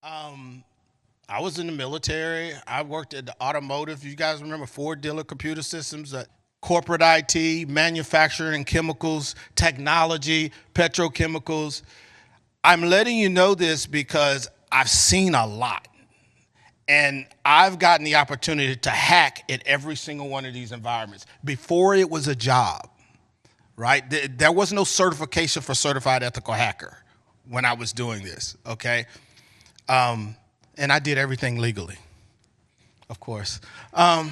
Um, I was in the military. I worked at the automotive. You guys remember Ford Dealer Computer Systems, corporate IT, manufacturing and chemicals, technology, petrochemicals. I'm letting you know this because I've seen a lot. And I've gotten the opportunity to hack at every single one of these environments. Before it was a job, right? There was no certification for certified ethical hacker when I was doing this, okay? And I did everything legally, of course. I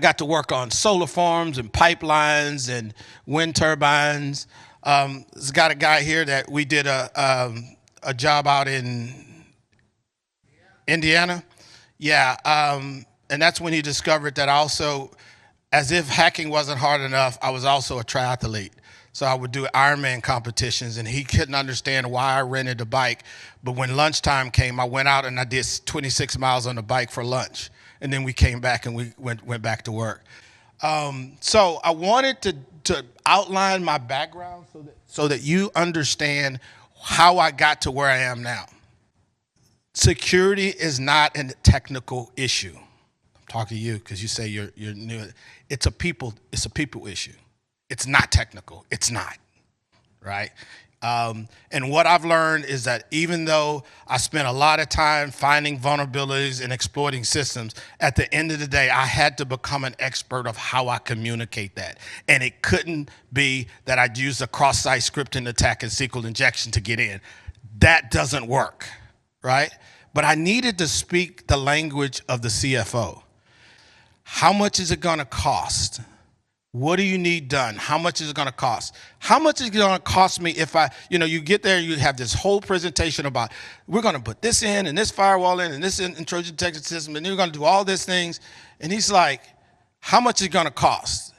got to work on solar farms and pipelines and wind turbines. There's got a guy here that we did a job out in Indiana. Yeah, and that's when he discovered that also, as if hacking wasn't hard enough, I was also a triathlete. So I would do Ironman competitions, and he couldn't understand why I rented a bike. But when lunchtime came, I went out and I did 26 miles on the bike for lunch. And then we came back and we went back to work. So I wanted to outline my background so that you understand how I got to where I am now. Security is not a technical issue. I'm talking to you because you say you're new. It's a people issue. It's not technical. It's not, right? And what I've learned is that even though I spent a lot of time finding vulnerabilities and exploiting systems, at the end of the day, I had to become an expert of how I communicate that. And it couldn't be that I'd use a cross-site scripting attack and SQL injection to get in. That doesn't work, right? But I needed to speak the language of the CFO. How much is it going to cost? What do you need done? How much is it going to cost? How much is it going to cost me if you get there, you have this whole presentation about, we're going to put this in and this firewall in and this in Trojan detection system, and you're going to do all these things. And he's like, how much is it going to cost?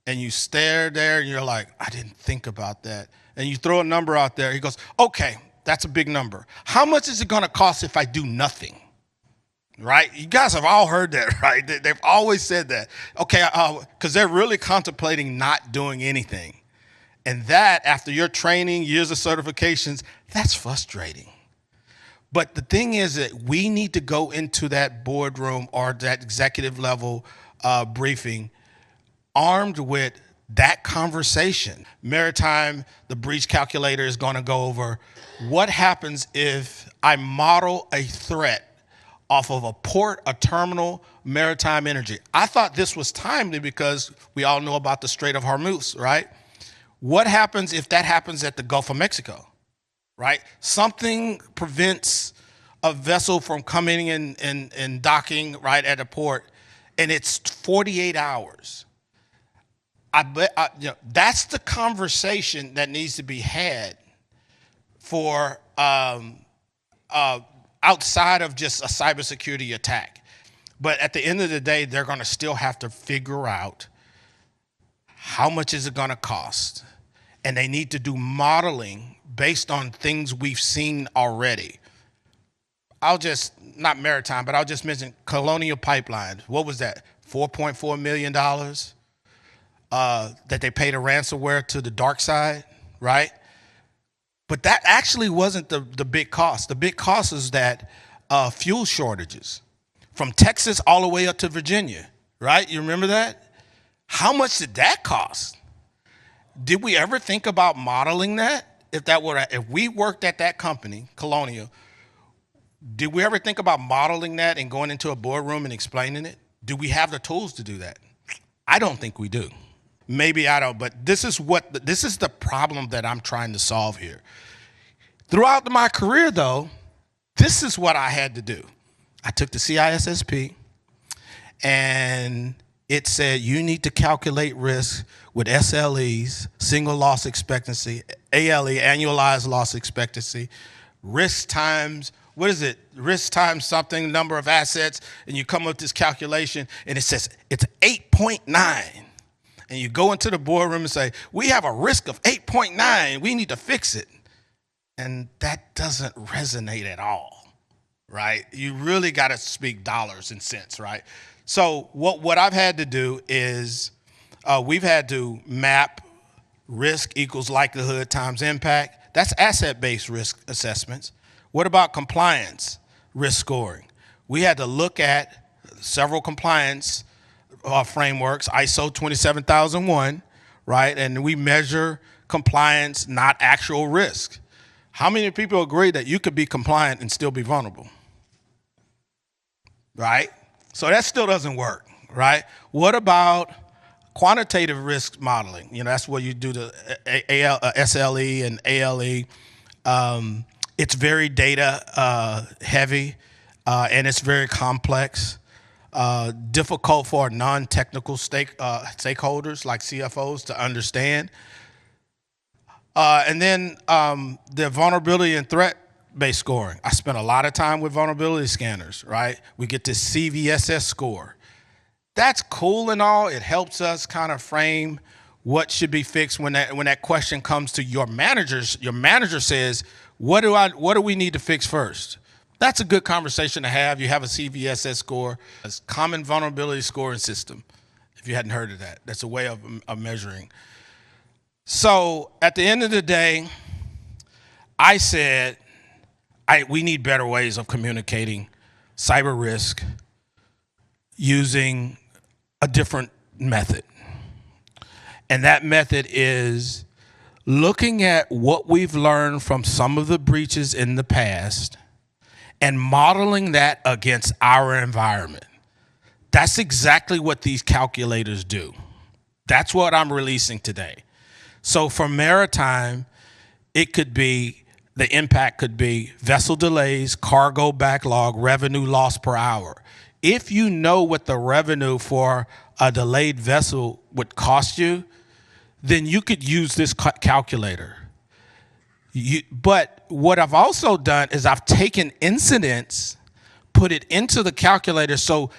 And you stare there and you're like, I didn't think about that. And you throw a number out there. He goes, okay, that's a big number. How much is it going to cost if I do nothing? Right? You guys have all heard that, right? They've always said that. Okay, because they're really contemplating not doing anything. And that, after your training, years of certifications, that's frustrating. But the thing is that we need to go into that boardroom or that executive level briefing armed with that conversation. Maritime, the breach calculator is going to go over what happens if I model a threat off of a port, a terminal, maritime energy. I thought this was timely because we all know about the Strait of Hormuz, right? What happens if that happens at the Gulf of Mexico, right? Something prevents a vessel from coming in and docking right at a port, and it's 48 hours. That's the conversation that needs to be had for outside of just a cybersecurity attack. But at the end of the day, they're going to still have to figure out how much is it going to cost. And they need to do modeling based on things we've seen already. Not maritime, but I'll just mention Colonial Pipeline. What was that? $4.4 million that they paid a ransomware to the dark side, right? But that actually wasn't the big cost. The big cost is that fuel shortages from Texas all the way up to Virginia, right? You remember that? How much did that cost? Did we ever think about modeling that? If we worked at that company, Colonial, did we ever think about modeling that and going into a boardroom and explaining it? Do we have the tools to do that? I don't think we do. Maybe I don't, but this is the problem that I'm trying to solve here. Throughout my career, though, this is what I had to do. I took the CISSP, and it said you need to calculate risk with SLEs, single loss expectancy, ALE, annualized loss expectancy, risk times, what is it? Risk times something, number of assets, and you come up with this calculation, and it says it's 8.9. And you go into the boardroom and say, we have a risk of 8.9, we need to fix it. And that doesn't resonate at all, right? You really got to speak dollars and cents, right? So what I've had to do is we've had to map risk equals likelihood times impact. That's asset-based risk assessments. What about compliance risk scoring? We had to look at several compliance frameworks, ISO 27001, right? And we measure compliance, not actual risk. How many people agree that you could be compliant and still be vulnerable? Right? So that still doesn't work, right? What about quantitative risk modeling? That's where you do the SLE and ALE. It's very data heavy, and it's very complex. Difficult for non-technical stakeholders like CFOs to understand. And then the vulnerability and threat-based scoring. I spent a lot of time with vulnerability scanners, right? We get this CVSS score. That's cool and all. It helps us kind of frame what should be fixed when that question comes to your managers. Your manager says, what do we need to fix first? That's a good conversation to have. You have a CVSS score, a common vulnerability scoring system, if you hadn't heard of that. That's a way of measuring. So at the end of the day, I said, we need better ways of communicating cyber risk using a different method. And that method is looking at what we've learned from some of the breaches in the past and modeling that against our environment. That's exactly what these calculators do. That's what I'm releasing today. So for maritime, the impact could be vessel delays, cargo backlog, revenue loss per hour. If you know what the revenue for a delayed vessel would cost you, then you could use this calculator. But what I've also done is I've taken incidents, put it into the calculator. So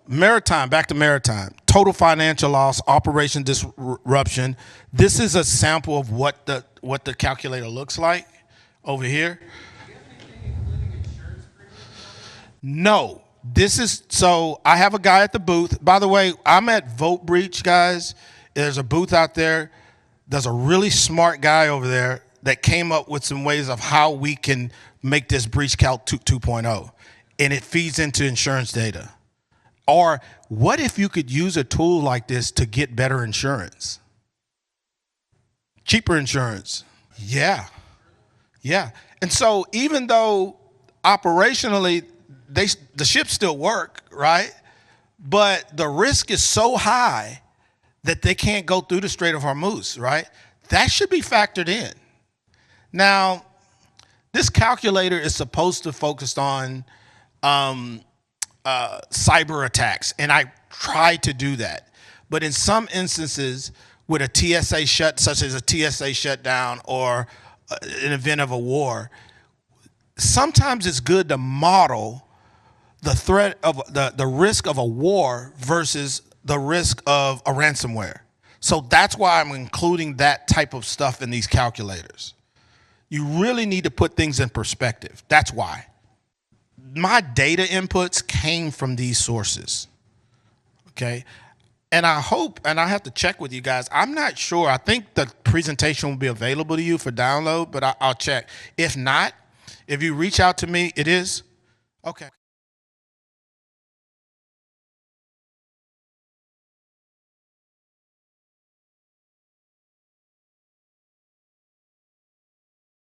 maritime, back to maritime, total financial loss, operation disruption. This is a sample of what the calculator looks like over here. No, so I have a guy at the booth. By the way, I'm at Vote Breach, guys. There's a booth out there. There's a really smart guy over there that came up with some ways of how we can make this BreachCalc 2.0, and it feeds into insurance data. Or what if you could use a tool like this to get better insurance? Cheaper insurance. Yeah. And so even though operationally the ships still work, right? But the risk is so high that they can't go through the Strait of Hormuz, right? That should be factored in. Now, this calculator is supposed to focus on cyber attacks, and I try to do that. But in some instances, with a TSA such as a TSA shutdown or an event of a war, sometimes it's good to model the threat of the risk of a war versus the risk of a ransomware. So that's why I'm including that type of stuff in these calculators. You really need to put things in perspective. That's why. My data inputs came from these sources, okay? And I hope, and I have to check with you guys, I'm not sure. I think the presentation will be available to you for download, but I'll check. If not, if you reach out to me, it is? Okay.